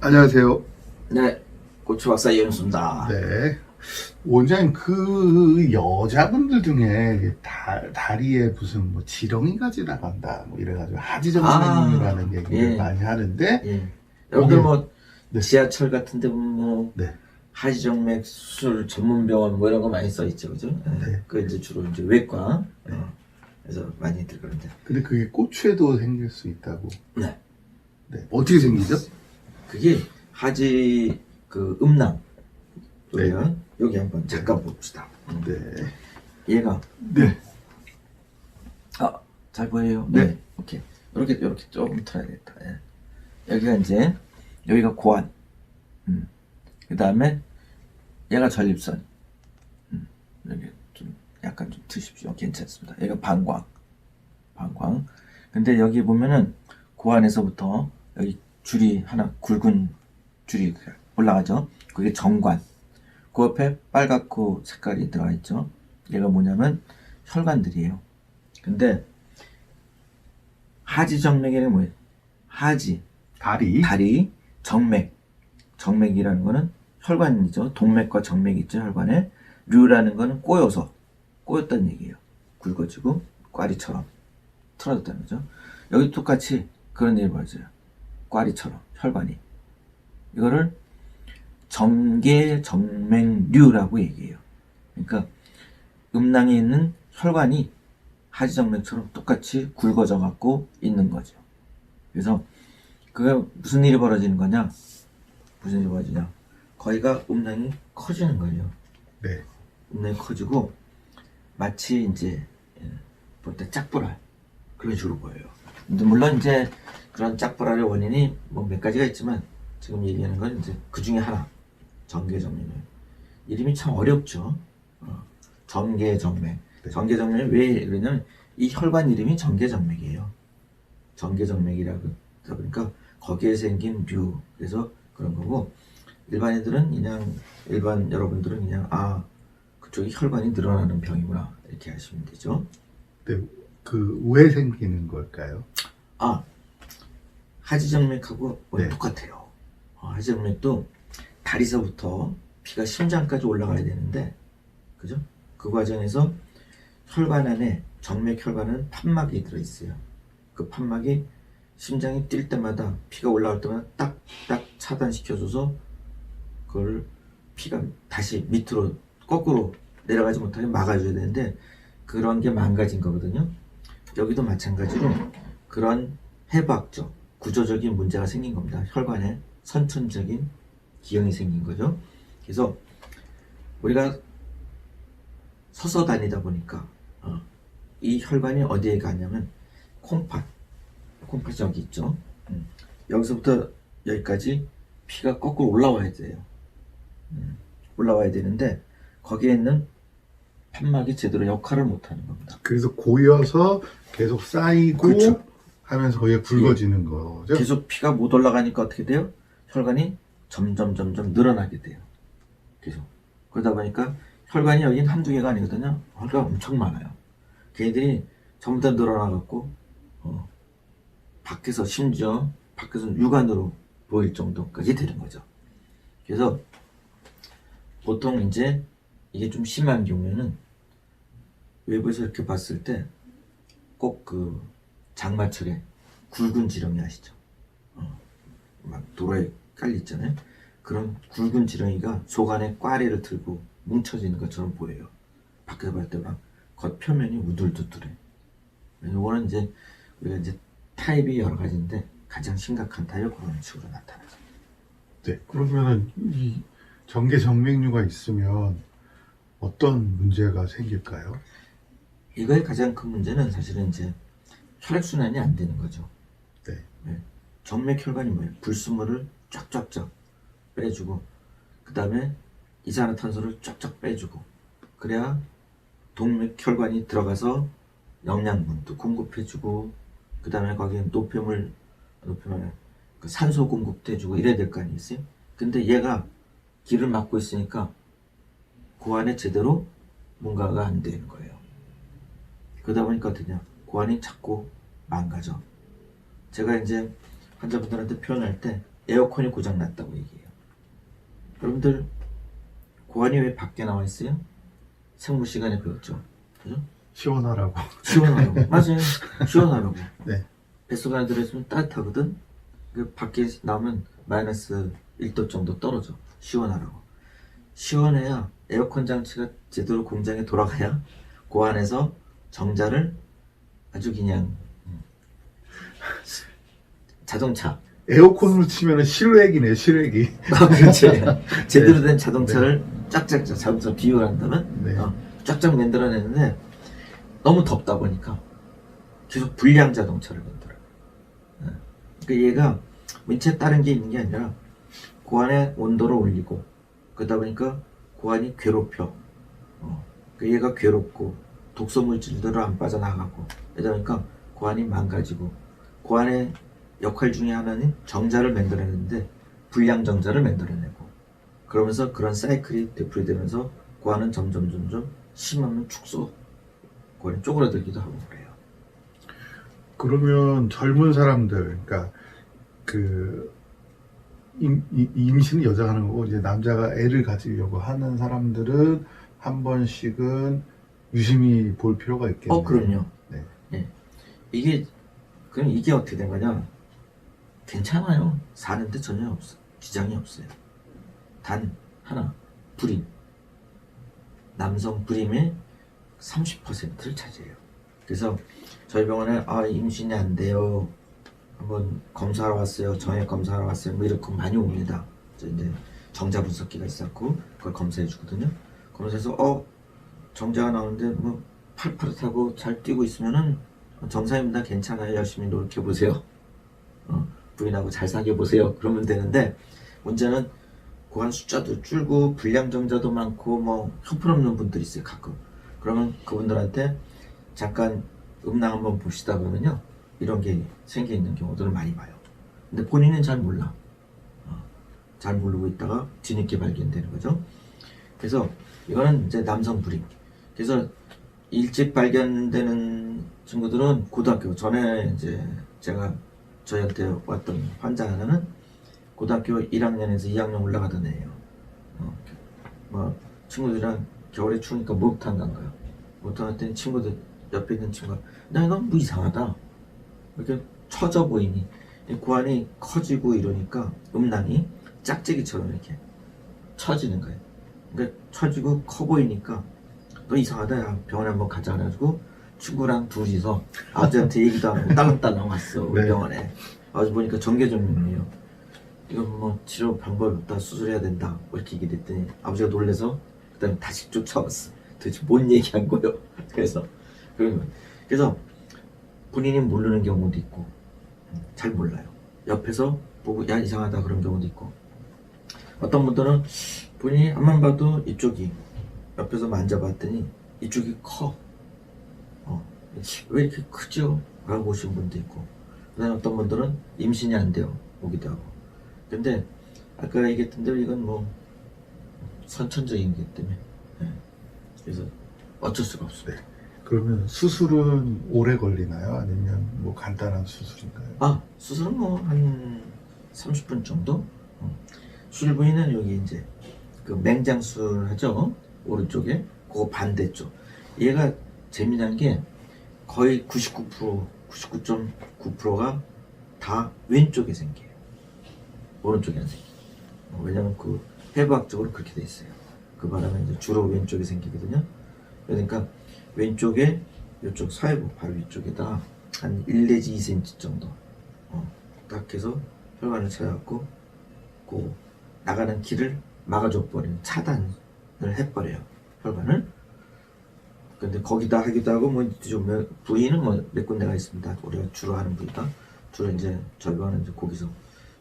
안녕하세요. 네, 고추 박사 이현수입니다. 네. 원장님, 그 여자분들 중에 다리에 무슨 뭐 지렁이가 지나간다, 뭐 이래가지고 하지정맥류라는 얘기를 예, 많이 하는데, 예. 거기에, 여러분들 뭐 네, 지하철 같은데 뭐 네, 하지정맥 수술 전문 병원 뭐 이런 거 많이 써 있죠, 그죠? 예. 네. 그 이제 주로 이제 외과, 네. 그래서 많이들 그런데. 근데 그게 고추에도 생길 수 있다고. 네, 네. 어떻게 생기죠? 그게 하지 그 음낭. 네. 우리가 여기 한번 잠깐 봅시다. 네. 얘가 네. 잘 보여요? 네. 오케이. 이렇게 조금 틀어야겠다. 예. 여기가 이제 여기가 고안. 그 다음에 얘가 전립선. 여기 좀 약간 좀 트십시오. 괜찮습니다. 얘가 방광. 근데 여기 보면은 고안에서부터 여기 줄이 하나 굵은 줄이 올라가죠. 그게 정관. 그 옆에 빨갛고 색깔이 들어가 있죠. 얘가 뭐냐면 혈관들이에요. 근데 하지정맥에는 뭐예요? 하지, 다리, 정맥이라는 거는 혈관이죠. 동맥과 정맥이 있죠, 혈관에. 류라는 거는 꼬였다는 얘기예요. 굵어지고 꽈리처럼 틀어졌다는 거죠. 여기 똑같이 그런 일이 벌어져요. 꽈리처럼 혈관이. 이거를 정계정맥류라고 얘기해요. 그러니까 음낭에 있는 혈관이 하지정맥처럼 똑같이 굵어져 갖고 있는 거죠. 그래서 그게 무슨 일이 벌어지는 거냐? 무슨 일이 벌어지냐? 거기가 음낭이 커지는 거예요. 네. 음낭이 커지고 마치 이제 볼 때 짝불알 그런 식으로 보여요. 근데 물론 이제 그런 짝불알의 원인이 뭐 몇 가지가 있지만 지금 얘기하는 건 이제 그 중에 하나. 정계정맥. 이름이 참 어렵죠. 정계정맥. 네. 정계정맥이 왜 그러냐면 이 혈관 이름이 정계정맥이에요. 정계정맥이라고 그러니까 거기에 생긴 류. 그래서 그런 거고 일반인들은 그냥 일반 여러분들은 그냥 그쪽이 혈관이 늘어나는 병이구나 이렇게 하시면 되죠. 네. 그 왜 생기는 걸까요? 하지정맥하고 네. 똑같아요. 하지정맥도 다리서부터 피가 심장까지 올라가야 되는데, 그죠? 그 과정에서 혈관 안에 정맥 혈관은 판막이 들어있어요. 그 판막이 심장이 뛸 때마다 피가 올라올 때마다 딱딱 차단시켜줘서 그걸 피가 다시 밑으로 거꾸로 내려가지 못하게 막아줘야 되는데 그런 게 망가진 거거든요. 여기도 마찬가지로 그런 해부학적, 구조적인 문제가 생긴 겁니다. 혈관에 선천적인 기형이 생긴 거죠. 그래서 우리가 서서 다니다 보니까 이 혈관이 어디에 가냐면 콩팥이 여기 있죠. 여기서부터 여기까지 피가 거꾸로 올라와야 돼요. 올라와야 되는데 거기에 있는 판막이 제대로 역할을 못하는 겁니다. 그래서 고여서 계속 쌓이고 그렇죠. 하면서 거기에 굵어지는 거죠? 계속 피가 못 올라가니까 어떻게 돼요? 혈관이 점점 늘어나게 돼요. 계속. 그러다 보니까 혈관이 여긴 한두 개가 아니거든요. 혈관 엄청 많아요. 걔네들이 전부 다 늘어나갖고 심지어 밖에서 육안으로 보일 정도까지 되는 거죠. 그래서 보통 이제 이게 좀 심한 경우에는 외부에서 이렇게 봤을 때 꼭 그 장마철에 굵은 지렁이 아시죠? 막 도로에 깔려 있잖아요. 그런 굵은 지렁이가 속 안에 꽈리를 들고 뭉쳐지는 것처럼 보여요. 밖에서 봤을 때 막 겉표면이 우둘두둘해. 이거는 이제 우리가 이제 타입이 여러 가지인데 가장 심각한 타입은 그런 식으로 나타나죠. 네. 그러면은 이 정계정맥류가 있으면 어떤 문제가 생길까요? 이거의 가장 큰 문제는 사실은 이제 혈액순환이 안 되는 거죠. 네. 정맥혈관이 뭐예요? 불순물을 쫙쫙쫙 빼주고 그 다음에 이산화탄소를 쫙쫙 빼주고 그래야 동맥혈관이 들어가서 영양분도 공급해주고 그 다음에 거기에 노폐물 그 산소 공급도 해주고 이래야 될 거 아니겠어요? 근데 얘가 길을 막고 있으니까 그 안에 제대로 뭔가가 안 되는 거예요. 그러다 보니까 어떠냐? 고환이 자꾸 망가져. 제가 이제 환자분들한테 표현할 때 에어컨이 고장났다고 얘기해요. 여러분들 고환이 왜 밖에 나와 있어요? 생물 시간에 배웠죠. 그죠? 시원하라고. 시원하라고. 맞아요. 시원하라고. 네. 뱃속 안에 들어있으면 따뜻하거든. 그 밖에 나오면 마이너스 1도 정도 떨어져. 시원하라고. 시원해야 에어컨 장치가 제대로 공장에 돌아가야 그 안에서 정자를 아주 그냥 자동차 에어컨으로 치면은 실외기네, 실외기. 그렇지. 제대로 된 자동차를 쫙쫙 자동차 비유를 한다면 네. 쫙쫙 만들어내는데 너무 덥다 보니까 계속 불량 자동차를 만들어요. 그러니까 얘가 win치에 다른 게 있는 게 아니라 고안의 온도를 올리고 그러다 보니까 고안이 괴롭혀. 그 얘가 괴롭고 독소 물질들을 안 빠져나가고 그러다 보니까 고안이 망가지고 고안의 역할 중에 하나는 정자를 만들어내는데 불량 정자를 만들어내고 그러면서 그런 사이클이 되풀이되면서 고안은 점점 심하면 축소 고안이 쪼그라들기도 하고 그래요. 그러면 젊은 사람들, 그러니까 그 임신은 여자가 하는 거고 이제 남자가 애를 가지려고 하는 사람들은 한 번씩은 유심히 볼 필요가 있겠네요. 그럼요. 네. 예. 그럼 이게 어떻게 된 거냐? 괜찮아요. 사는데 전혀 지장이 없어요. 단 하나, 불임. 남성 불임의 30%를 차지해요. 그래서 저희 병원에 임신이 안 돼요. 한번 검사하러 왔어요. 정액 검사하러 왔어요. 뭐 이렇게 많이 옵니다. 이제 정자 분석기가 있었고 그걸 검사해 주거든요. 검사해서 정자가 나오는데 뭐 파릇파릇하고 잘 뛰고 있으면은 정상입니다. 괜찮아요. 열심히 노력해 보세요. 부인하고 잘 사귀어 보세요. 그러면 되는데 문제는 고환 숫자도 줄고 불량 정자도 많고 뭐 형편없는 분들이 있어요. 가끔. 그러면 그분들한테 잠깐 음낭 한번 봅시다 그러면요. 이런 게 생겨 있는 경우들을 많이 봐요. 근데 본인은 잘 몰라. 잘 모르고 있다가 뒤늦게 발견되는 거죠. 그래서 이거는 이제 남성 불임. 그래서 일찍 발견되는 친구들은 고등학교 전에 이제 제가 저희한테 왔던 환자 하나는 고등학교 1학년에서 2학년 올라가던 애예요. 뭐 친구들이랑 겨울에 추우니까 목욕탕 간 거예요. 목욕탕 갔더니 친구들 옆에 있는 친구가 나 이거 뭐 이상하다. 이렇게 처져 보이니 고환이 커지고 이러니까 음낭이 짝짝이처럼 이렇게 처지는 거예요. 그러니까 처지고 커 보이니까 너 이상하다. 야, 병원에 한번 가자 그래가지고 친구랑 둘이서 아버지한테 얘기도 안 하고 딸랑딸랑 왔어. 우리 네. 병원에 아버지 보니까 정계전문이에요. 이거 뭐 치료 방법이 없다. 수술해야 된다. 뭐 이렇게 얘기했더니 아버지가 놀래서 그 다음에 다시 쫓아왔어. 도대체 뭔 얘기한 거예요? 그래서 본인이 모르는 경우도 있고 잘 몰라요. 옆에서 보고 야 이상하다 그런 경우도 있고 어떤 분들은 본인이 앞만 봐도 이쪽이 옆에서 만져봤더니 이쪽이 커. 왜 이렇게 크죠? 라고 보신 분도 있고 그 다음에 어떤 분들은 임신이 안 돼요. 오기도 하고 근데 아까 얘기했던 대로 이건 뭐 선천적인 게 때문에 그래서 어쩔 수가 없어요. 네. 그러면 수술은 오래 걸리나요? 아니면 뭐 간단한 수술인가요? 수술은 뭐 한 30분 정도? 수술 부위는 여기 이제 그 맹장술 하죠? 오른쪽에 그거 반대쪽. 얘가 재미난 게 거의 99.9%가 다 왼쪽에 생겨요. 오른쪽에 안 생겨요. 왜냐면 그 해부학적으로 그렇게 돼 있어요. 그 바람에 이제 주로 왼쪽에 생기거든요. 그러니까 왼쪽에 이쪽 사회부 바로 위쪽에다 한 1 내지 2cm 정도 딱 해서 혈관을 찾아갖고 그 나가는 길을 막아줘 버리는 차단을 해버려요. 혈관을. 근데 거기다 하기도 하고 뭐 좀 부위는 뭐 몇 군데가 있습니다. 우리가 주로 하는 부위가 주로 이제 저희 병원은 이제 거기서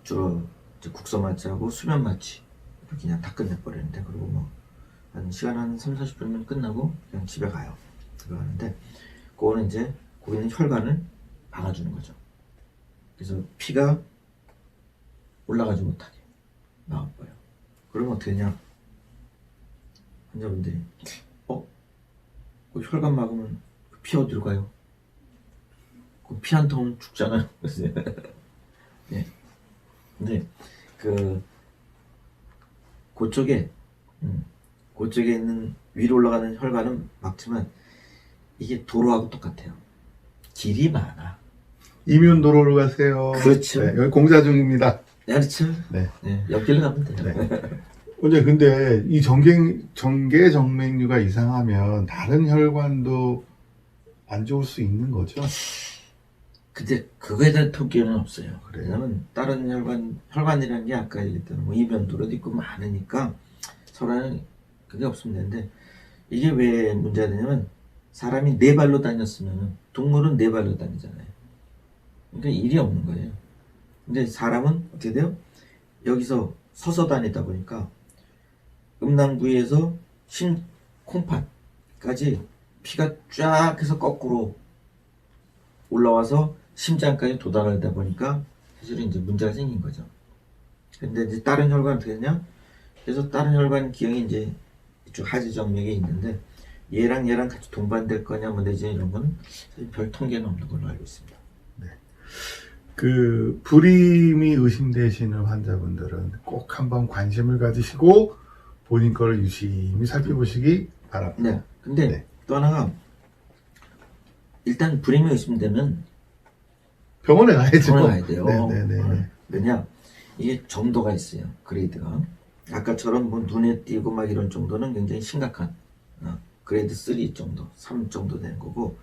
주로 이제 국소 마취하고 수면 마취 이렇게 그냥 다 끝내버리는데 그리고 뭐 한 시간 한 30-40분이면 끝나고 그냥 집에 가요. 그거 하는데 그거는 이제 거기 있는 혈관을 막아주는 거죠. 그래서 피가 올라가지 못하게 막아버려요. 그러면 어떻게 되냐? 환자분들이 그 혈관 막으면 피 어디로 가요? 피 한 통은 죽잖아요. 네. 근데 그 그쪽에 그쪽에 있는 위로 올라가는 혈관은 막지만 이게 도로하고 똑같아요. 길이 많아. 이면도로로 가세요. 그렇죠. 네, 여기 공사 중입니다. 그렇죠. 네. 네, 옆길로 가면 돼요. 네. 원장님, 근데 이 정계 정맥류가 이상하면 다른 혈관도 안 좋을 수 있는 거죠? 근데 그거에 대한 통계는 없어요. 그래요? 왜냐면 다른 혈관이라는 게 아까 얘기했던 뭐 이변도로도 있고 많으니까 서로는 그게 없으면 되는데 이게 왜 문제가 되냐면 사람이 네 발로 다녔으면 동물은 네 발로 다니잖아요. 그러니까 일이 없는 거예요. 근데 사람은 어떻게 돼요? 여기서 서서 다니다 보니까 음낭부위에서 콩팥까지 피가 쫙 해서 거꾸로 올라와서 심장까지 도달하다 보니까 사실은 이제 문제가 생긴 거죠. 근데 이제 다른 혈관 어떻게 되냐? 그래서 다른 혈관 기형이 이제 이쪽 하지정맥에 있는데 얘랑 같이 동반될 거냐 뭐 내지 이런 건 사실 별 통계는 없는 걸로 알고 있습니다. 그 불임이 의심되시는 환자분들은 꼭 한번 관심을 가지시고 본인 거를 유심히 살펴보시기 바랍니다. 네. 근데 네. 또 하나가 일단 불임이 의심되면 병원에 가야죠. 병원에 가야 돼요. 네네네. 왜냐 이게 정도가 있어요. 그레이드가 아까처럼 뭐 눈에 띄고 막 이런 정도는 굉장히 심각한 그레이드 3 정도, 3 정도 되는 거고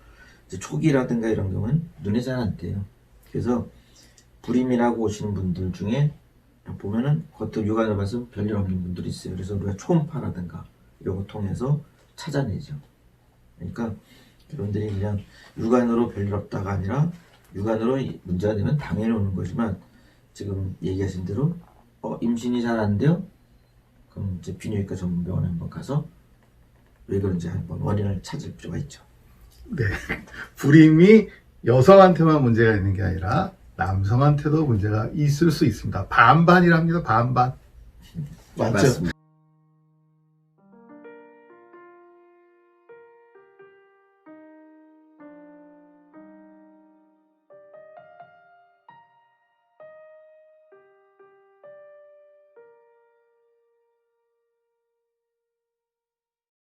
이제 초기라든가 이런 경우는 눈에 잘 안 띄요. 그래서 불임이라고 오시는 분들 중에 보면은 겉으로 육안을 봐서 별일 없는 분들이 있어요. 그래서 우리가 초음파라든가 이런 거 통해서 찾아내죠. 그러니까 여러분들이 그냥 육안으로 별일 없다가 아니라 육안으로 문제가 되면 당연히 오는 거지만 지금 얘기하신 대로 임신이 잘 안 돼요? 그럼 이제 비뇨기과 전문병원에 한번 가서 왜 그런지 한번 원인을 찾을 필요가 있죠. 네. 불임이 여성한테만 문제가 있는 게 아니라 남성한테도 문제가 있을 수 있습니다. 반반이랍니다. 반반. 맞죠? 맞습니다.